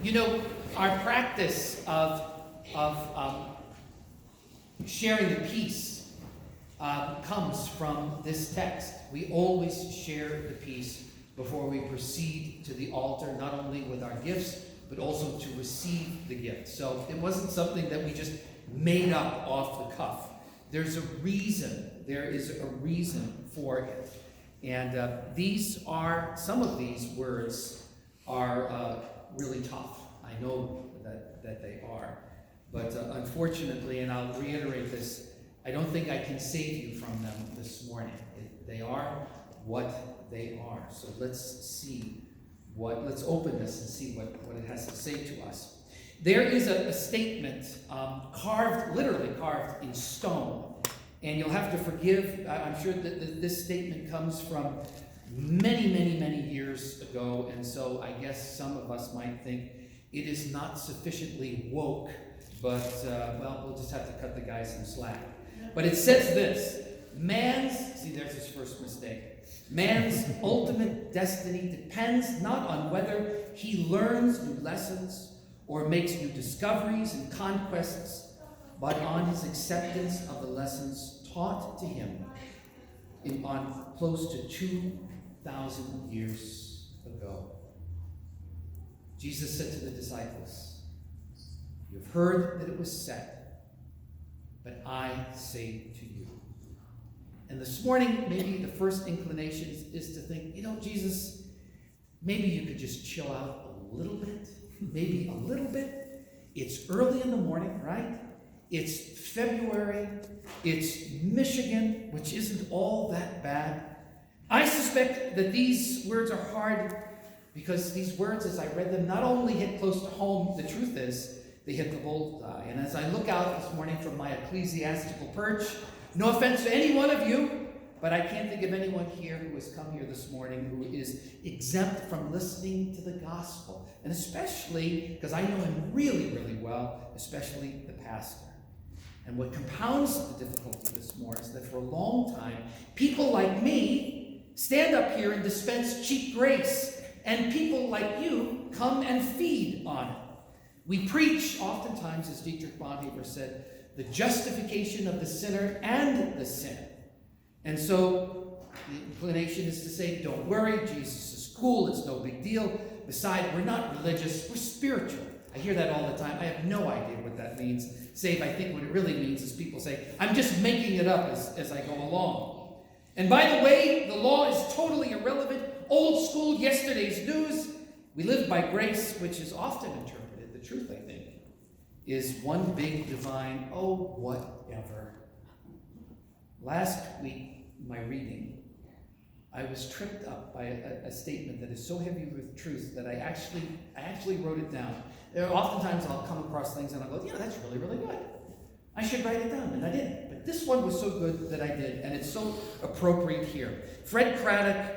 You know, our practice of sharing the peace comes from this text. We always share the peace before we proceed to the altar, not only with our gifts, but also to receive the gift. So it wasn't something that we just made up off the cuff. There's a reason. There is a reason for it. And some of these words are really tough. I know that they are. But unfortunately, and I'll reiterate this, I don't think I can save you from them this morning. They are what they are. So let's open this and see what it has to say to us. There is a statement literally carved in stone. And you'll have to forgive, I'm sure that this statement comes from many, many, many years ago. And so I guess some of us might think it is not sufficiently woke. But, we'll just have to cut the guy some slack. But it says this: there's his first mistake. Man's ultimate destiny depends not on whether he learns new lessons or makes new discoveries and conquests, but on his acceptance of the lessons taught to him on close to 2,000 years ago. Jesus said to the disciples, "You've heard that it was said, but I say to you." And this morning, maybe the first inclination is to think, Jesus, maybe you could just chill out a little bit. Maybe a little bit. It's early in the morning, right? It's February. It's Michigan, which isn't all that bad. I suspect that these words are hard because these words, as I read them, not only hit close to home, the truth is, they hit the bullseye. And as I look out this morning from my ecclesiastical perch, no offense to any one of you, but I can't think of anyone here who has come here this morning who is exempt from listening to the gospel. And especially, because I know him really, really well, especially the pastor. And what compounds the difficulty this morning is that for a long time, people like me stand up here and dispense cheap grace, and people like you come and feed on it. We preach, oftentimes, as Dietrich Bonhoeffer said, the justification of the sinner and the sin. And so the inclination is to say, don't worry, Jesus is cool, it's no big deal. Besides, we're not religious, we're spiritual. I hear that all the time. I have no idea what that means, save I think what it really means is people say, I'm just making it up as I go along. And by the way, the law is totally irrelevant, old school, yesterday's news. We live by grace, which is often interpreted, the truth, I think, is one big divine, whatever. Last week, my reading, I was tripped up by a statement that is so heavy with truth that I actually wrote it down. Oftentimes I'll come across things and I'll go, that's really, really good. I should write it down, and I didn't. But this one was so good that I did, and it's so appropriate here. Fred Craddock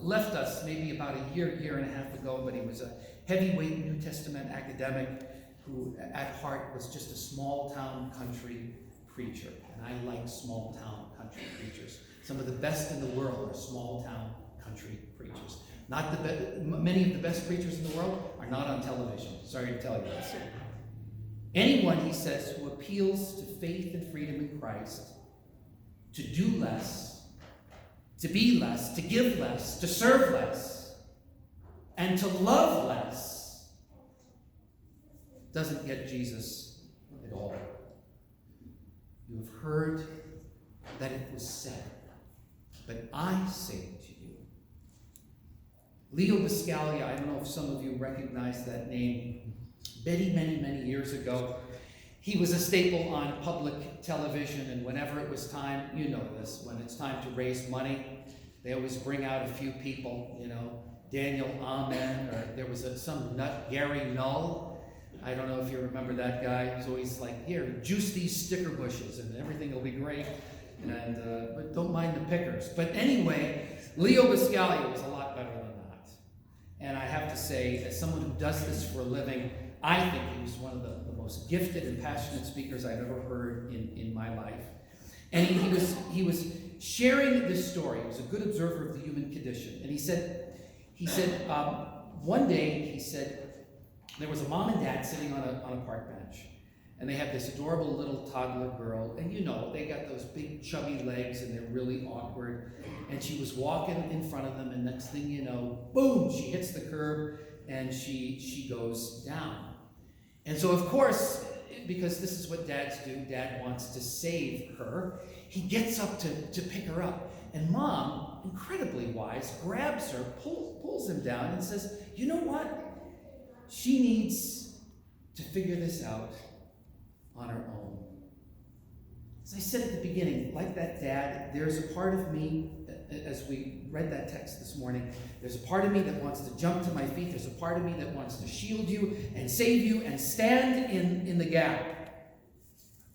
left us maybe about a year and a half ago, but he was a heavyweight New Testament academic who at heart was just a small-town country preacher. And I like small-town country preachers. Some of the best in the world are small-town country preachers. Many of the best preachers in the world are not on television. Sorry to tell you this. Anyone, he says, who appeals to faith and freedom in Christ, to do less, to be less, to give less, to serve less, and to love less, doesn't get Jesus at all. You have heard that it was said, but I say to you. Leo Biscaglia, I don't know if some of you recognize that name, many years ago. He was a staple on public television, and whenever it was time, you know this, when it's time to raise money, they always bring out a few people, Daniel Amen, or there was some nut, Gary Null. I don't know if you remember that guy. He was always like, here, juice these sticker bushes and everything will be great. But don't mind the pickers. But anyway, Leo Biscaglia was a lot better than that. And I have to say, as someone who does this for a living, I think he was one of the most gifted and passionate speakers I've ever heard in my life. And he was sharing this story. He was a good observer of the human condition. And he said, one day, he said, There was a mom and dad sitting on a park bench, and they have this adorable little toddler girl, and you know, they got those big chubby legs and they're really awkward, and she was walking in front of them, and next thing you know, boom, she hits the curb and she goes down. And so of course, because this is what dads do, dad wants to save her, he gets up to pick her up, and mom, incredibly wise, grabs her, pulls him down and says, you know what? She needs to figure this out on her own. As I said at the beginning, like that dad, there's a part of me, as we read that text this morning, there's a part of me that wants to jump to my feet. There's a part of me that wants to shield you and save you and stand in the gap.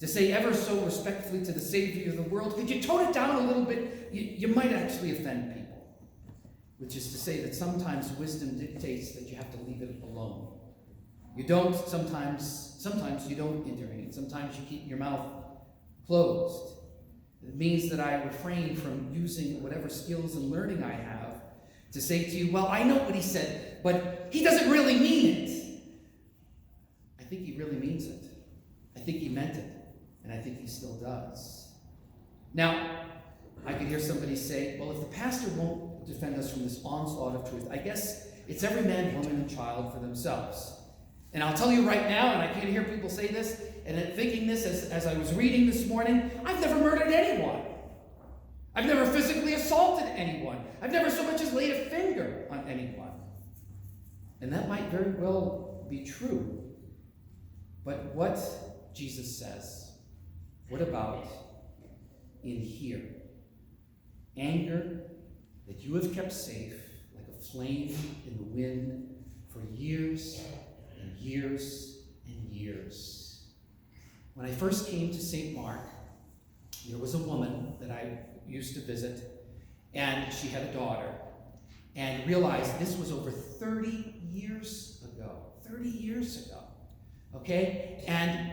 To say ever so respectfully to the Savior of the world, could you tone it down a little bit? You might actually offend people. Which is to say that sometimes wisdom dictates that you have to leave it alone. You don't, sometimes you don't intervene. Sometimes you keep your mouth closed. It means that I refrain from using whatever skills and learning I have to say to you, well, I know what he said, but he doesn't really mean it. I think he really means it. I think he meant it. And I think he still does. Now, I could hear somebody say, well, if the pastor won't defend us from this onslaught of truth, I guess it's every man, woman, and child for themselves. And I'll tell you right now, and I can't hear people say this, and thinking this as I was reading this morning, I've never murdered anyone. I've never physically assaulted anyone. I've never so much as laid a finger on anyone. And that might very well be true. But what Jesus says, what about in here? Anger that you have kept safe like a flame in the wind for years and years and years. When I first came to St. Mark, there was a woman that I used to visit, and she had a daughter, and realized this was over 30 years ago. 30 years ago, okay? And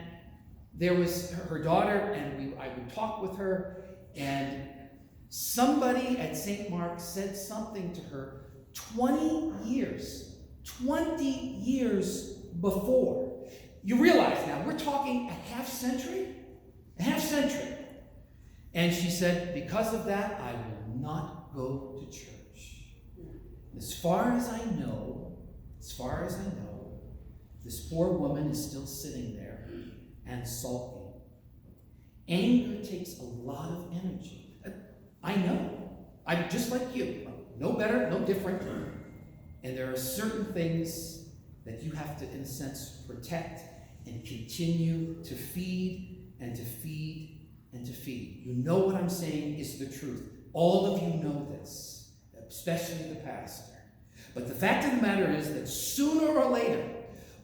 there was her daughter, and I would talk with her, and somebody at St. Mark said something to her 20 years before. You realize now, we're talking a half century. And she said, because of that, I will not go to church. As far as I know, this poor woman is still sitting there and sulking. Anger takes a lot of energy. I know. I'm just like you. No better, no different. And there are certain things that you have to, in a sense, protect and continue to feed and to feed and to feed. You know what I'm saying is the truth. All of you know this, especially the pastor. But the fact of the matter is that sooner or later,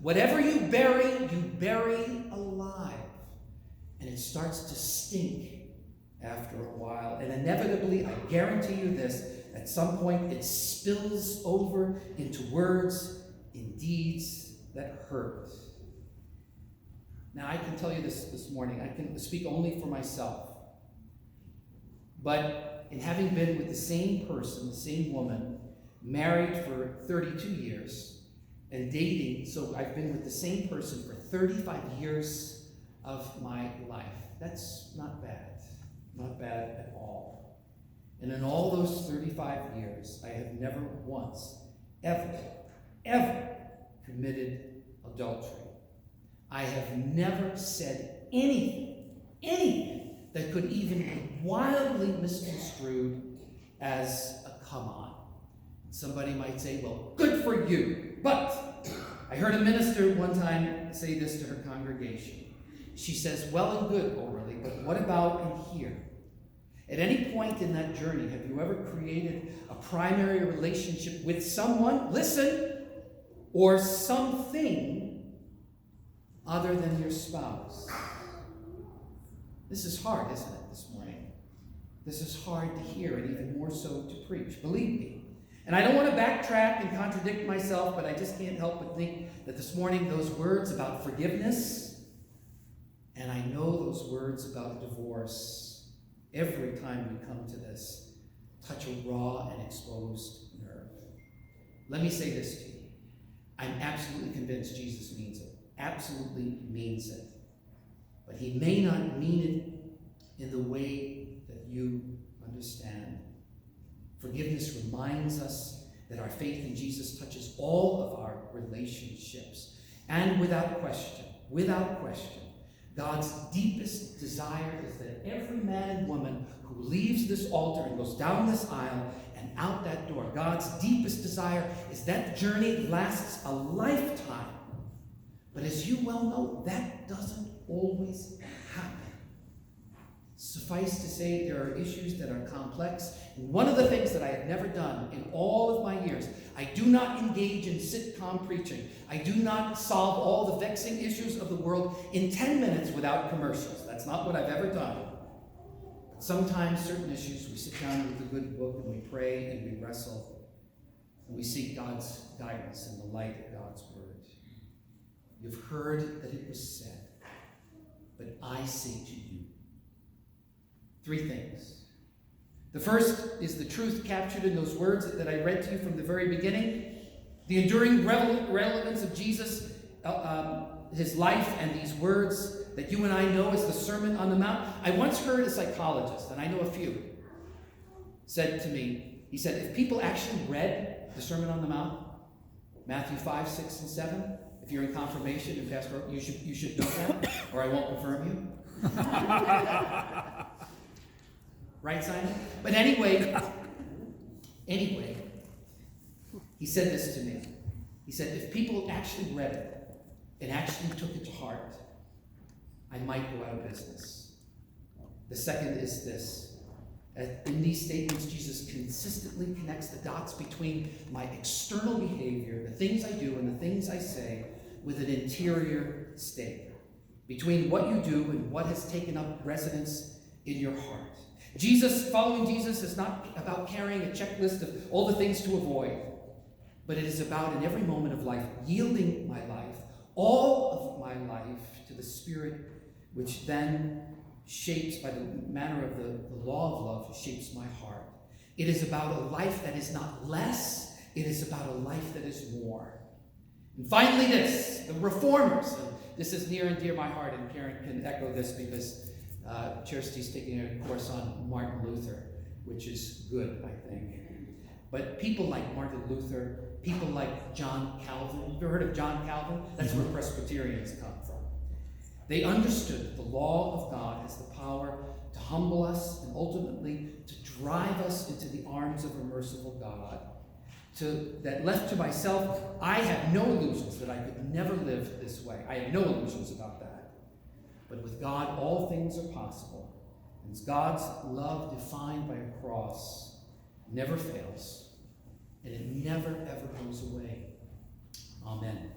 whatever you bury alive. And it starts to stink after a while. And inevitably, I guarantee you this, at some point it spills over into words and deeds that hurt. Now, I can tell you this morning, I can speak only for myself. But in having been with the same person, the same woman, married for 32 years, and dating, so I've been with the same person for 35 years of my life. That's not bad. Not bad at all. And in all those 35 years, I have never once, ever committed adultery. I have never said anything that could even be wildly misconstrued as a come on. Somebody might say, well, good for you. But I heard a minister one time say this to her congregation. She says, well and good, Oberle, but what about in here? At any point in that journey, have you ever created a primary relationship with someone, listen, or something other than your spouse? This is hard, isn't it, this morning? This is hard to hear, and even more so to preach, believe me. And I don't want to backtrack and contradict myself, but I just can't help but think that this morning those words about forgiveness, and I know those words about divorce, every time we come to this, touch a raw and exposed nerve. Let me say this to you. I'm absolutely convinced Jesus means it. Absolutely means it. But he may not mean it in the way that you understand. Forgiveness reminds us that our faith in Jesus touches all of our relationships. And without question, God's deepest desire is that every man and woman who leaves this altar and goes down this aisle and out that door, God's deepest desire is that journey lasts a lifetime. But as you well know, that doesn't always happen. Suffice to say, there are issues that are complex. And one of the things that I have never done in all of my years, I do not engage in sitcom preaching. I do not solve all the vexing issues of the world in 10 minutes without commercials. That's not what I've ever done. But sometimes certain issues, we sit down with a good book and we pray and we wrestle and we seek God's guidance in the light of God's word. You've heard that it was said, but I say to you, 3 things. The first is the truth captured in those words that I read to you from the very beginning. The enduring relevance of Jesus, his life, and these words that you and I know as the Sermon on the Mount. I once heard a psychologist, and I know a few, said to me, he said, if people actually read the Sermon on the Mount, Matthew 5, 6, and 7, if you're in confirmation and Pastor, you should know that, or I won't confirm you. Right, Simon? But anyway, he said this to me. He said, if people actually read it and actually took it to heart, I might go out of business. The second is this. In these statements, Jesus consistently connects the dots between my external behavior, the things I do and the things I say, with an interior state. Between what you do and what has taken up residence in your heart. Following Jesus is not about carrying a checklist of all the things to avoid, but it is about, in every moment of life, yielding my life, all of my life, to the Spirit, which then shapes, by the manner of the law of love, shapes my heart. It is about a life that is not less, it is about a life that is more. And finally this, the reformers. And this is near and dear my heart, and Karen can echo this because Cheristy's taking a course on Martin Luther, which is good, I think. But people like Martin Luther, people like John Calvin. Have you ever heard of John Calvin? That's where Presbyterians come from. They understood that the law of God has the power to humble us and ultimately to drive us into the arms of a merciful God. That left to myself, I have no illusions that I could never live this way. I have no illusions about that. But with God, all things are possible. And God's love, defined by a cross, never fails. And it never, ever goes away. Amen.